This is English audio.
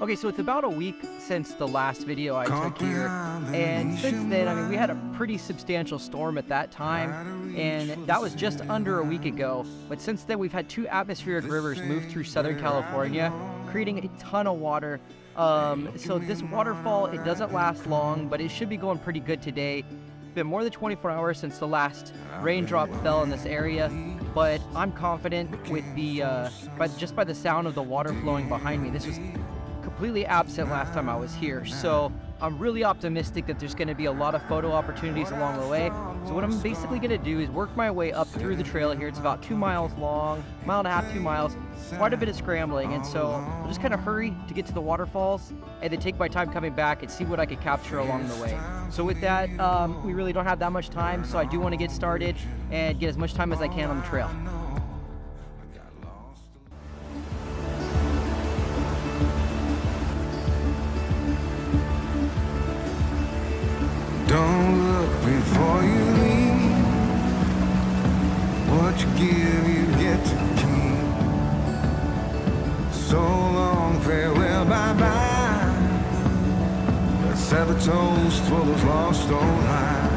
Okay, so it's about a week since the last video I took here, and since then, I mean, we had a pretty substantial storm at that time, and that was just under a week ago. But since then, we've had 2 atmospheric rivers move through Southern California, creating a ton of water. So this waterfall, it doesn't last long, but it should be going pretty good today. It's been more than 24 hours since the last raindrop fell in this area, but I'm confident with the, just by the sound of the water flowing behind me. This was completely absent last time I was here, so I'm really optimistic that there's going to be a lot of photo opportunities along the way. So what I'm basically going to do is work my way up through the trail here. It's about 2 miles long, mile and a half, 2 miles, quite a bit of scrambling, and so I'll just kind of hurry to get to the waterfalls and then take my time coming back and see what I could capture along the way. So with that, we really don't have that much time, so I do want to get started and get as much time as I can on the trail. Don't look before you leave. What you give, you get to keep. So long, farewell, bye-bye. Let's have a toast for those lost old lives.